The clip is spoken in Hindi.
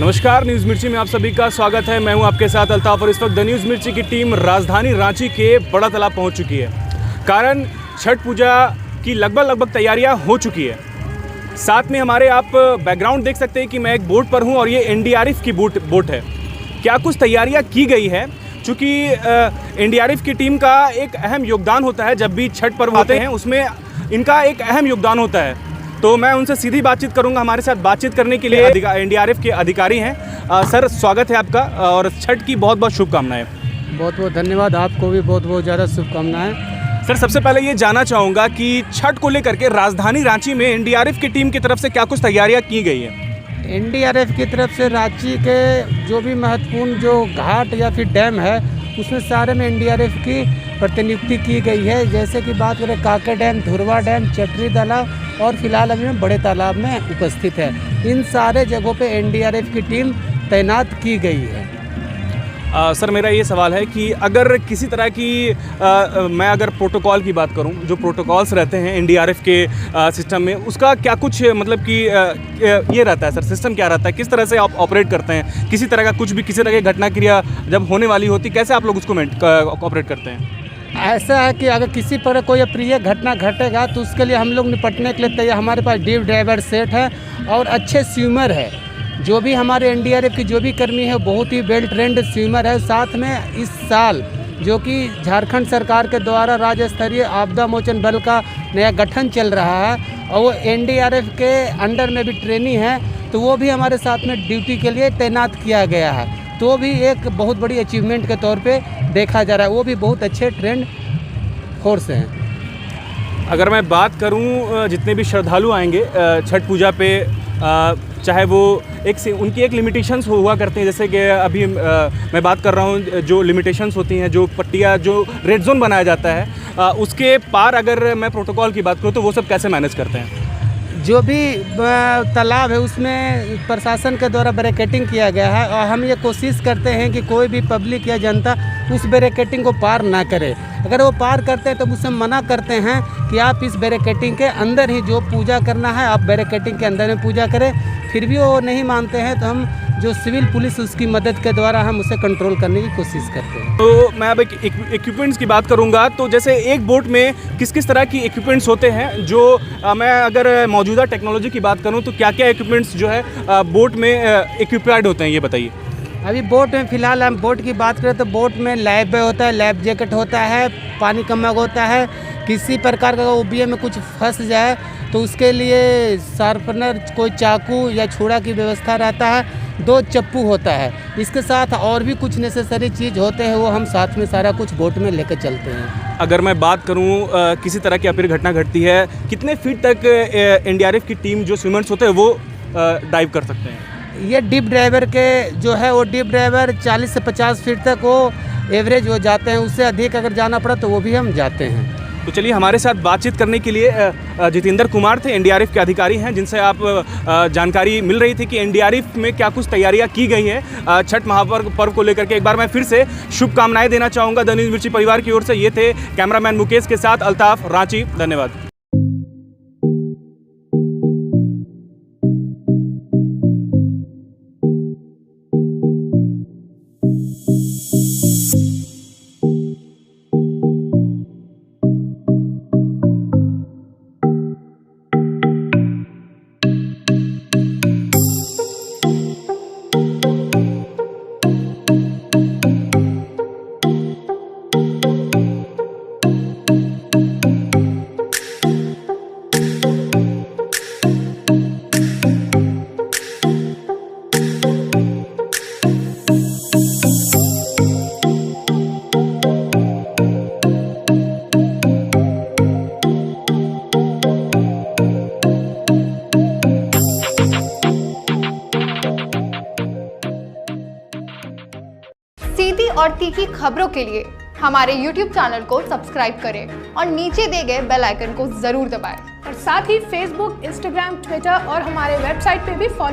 नमस्कार, न्यूज़ मिर्ची में आप सभी का स्वागत है। मैं हूं आपके साथ अल्ताफ और इस वक्त द न्यूज़ मिर्ची की टीम राजधानी रांची के बड़ा तालाब पहुंच चुकी है। कारण छठ पूजा की लगभग तैयारियां हो चुकी है। साथ में हमारे आप बैकग्राउंड देख सकते हैं कि मैं एक बोट पर हूं और ये एनडीआरएफ की बोट है। क्या कुछ तैयारियाँ की गई है, चूँकि एनडीआरएफ की टीम का एक अहम योगदान होता है। जब भी छठ पर्व होते हैं उसमें इनका एक अहम योगदान होता है। तो मैं उनसे सीधी बातचीत करूंगा। हमारे साथ बातचीत करने के लिए एनडीआरएफ के अधिकारी हैं। सर, स्वागत है आपका और छठ की बहुत बहुत शुभकामनाएं। बहुत बहुत धन्यवाद, आपको भी बहुत बहुत ज़्यादा शुभकामनाएं। सर, सबसे पहले ये जानना चाहूँगा कि छठ को लेकर के राजधानी रांची में एनडीआरएफ की टीम की तरफ से क्या कुछ तैयारियाँ की गई हैं? एनडीआरएफ की तरफ से रांची के जो भी महत्वपूर्ण जो घाट या फिर डैम है उसमें सारे में एनडीआरएफ की प्रतिनियुक्ति की गई है। जैसे कि बात करें काका डैम, धुरवा डैम, चटरी तालाब और फिलहाल अभी हम बड़े तालाब में उपस्थित है। इन सारे जगहों पे एनडीआरएफ की टीम तैनात की गई है। सर, मेरा ये सवाल है कि अगर किसी तरह की मैं अगर प्रोटोकॉल की बात करूं, जो प्रोटोकॉल्स रहते हैं एनडीआरएफ के सिस्टम में, उसका क्या कुछ मतलब कि ये रहता है सर? सिस्टम क्या रहता है, किस तरह से आप ऑपरेट करते हैं? किसी तरह का कुछ भी, किसी तरह की घटना क्रिया जब होने वाली होती, कैसे आप लोग उसको ऑपरेट करते हैं? ऐसा है कि अगर किसी पर कोई अप्रिय घटना घटेगा तो उसके लिए हम लोग निपटने के लिए तैयार। हमारे पास डीप डाइवर सेट है और अच्छे स्विमर है। जो भी हमारे एनडीआरएफ की जो भी कर्मी है बहुत ही वेल ट्रेंड स्विमर है। साथ में इस साल जो कि झारखंड सरकार के द्वारा राज्य स्तरीय आपदा मोचन बल का नया गठन चल रहा है और वो एनडीआरएफ के अंडर में भी ट्रेनिंग है, तो वो भी हमारे साथ में ड्यूटी के लिए तैनात किया गया है। तो भी एक बहुत बड़ी अचीवमेंट के तौर पे देखा जा रहा है। वो भी बहुत अच्छे ट्रेंड फोर्स हैं। अगर मैं बात करूं, जितने भी श्रद्धालु आएंगे छठ पूजा पे, चाहे वो उनकी एक लिमिटेशंस हुआ करते हैं। जैसे कि अभी मैं बात कर रहा हूं, जो लिमिटेशंस होती हैं, जो पट्टियां, जो रेड जोन बनाया जाता है, उसके पार अगर मैं प्रोटोकॉल की बात करूं तो वो सब कैसे मैनेज करते हैं? जो भी तालाब है उसमें प्रशासन के द्वारा बैरिकेडिंग किया गया है और हम ये कोशिश करते हैं कि कोई भी पब्लिक या जनता उस बैरिकेडिंग को पार ना करे। अगर वो पार करते हैं तो उससे मना करते हैं कि आप इस बैरिकेडिंग के अंदर ही जो पूजा करना है आप बैरिकेडिंग के अंदर में पूजा करें। फिर भी वो नहीं मानते हैं तो हम जो सिविल पुलिस उसकी मदद के द्वारा हम उसे कंट्रोल करने की कोशिश करते हैं। तो मैं अब एक इक्विपमेंट्स की बात करूंगा। तो जैसे एक बोट में किस किस तरह की इक्विपमेंट्स होते हैं? जो मैं अगर मौजूदा टेक्नोलॉजी की बात करूं तो क्या क्या इक्विपमेंट्स जो है बोट में इक्विप्ड होते हैं, ये बताइए। अभी बोट में फ़िलहाल हम बोट की बात करें तो बोट में लाइफ बॉय होता है, लाइफ जैकेट होता है, पानी का मग होता है। किसी प्रकार का ओबीए में कुछ फंस जाए तो उसके लिए शार्पनर, कोई चाकू या छुरा की व्यवस्था रहता है। 2 चप्पू होता है। इसके साथ और भी कुछ नेसेसरी चीज़ होते हैं, वो हम साथ में सारा कुछ बोट में लेकर चलते हैं। अगर मैं बात करूं, किसी तरह की अप्रिय घटना घटती है, कितने फीट तक एनडीआरएफ की टीम जो स्विमर्स होते हैं वो डाइव कर सकते हैं? ये डीप ड्राइवर के जो है वो डीप ड्राइवर 40 से 50 फीट तक वो एवरेज हो जाते हैं। उससे अधिक अगर जाना पड़ा तो वो भी हम जाते हैं। तो चलिए, हमारे साथ बातचीत करने के लिए जितेंद्र कुमार थे, एनडीआरएफ के अधिकारी हैं, जिनसे आप जानकारी मिल रही थी कि एनडीआरएफ में क्या कुछ तैयारियां की गई हैं छठ महापर्व को लेकर के। एक बार मैं फिर से शुभकामनाएं देना चाहूँगा द न्यूज़ मिर्ची परिवार की ओर से। ये थे कैमरामैन मुकेश के साथ अल्ताफ, रांची। धन्यवाद। सीधी और तीखी खबरों के लिए हमारे YouTube चैनल को सब्सक्राइब करें और नीचे दिए गए बेल आइकन को जरूर दबाएं। और साथ ही Facebook, Instagram, Twitter और हमारे वेबसाइट पे भी फॉलो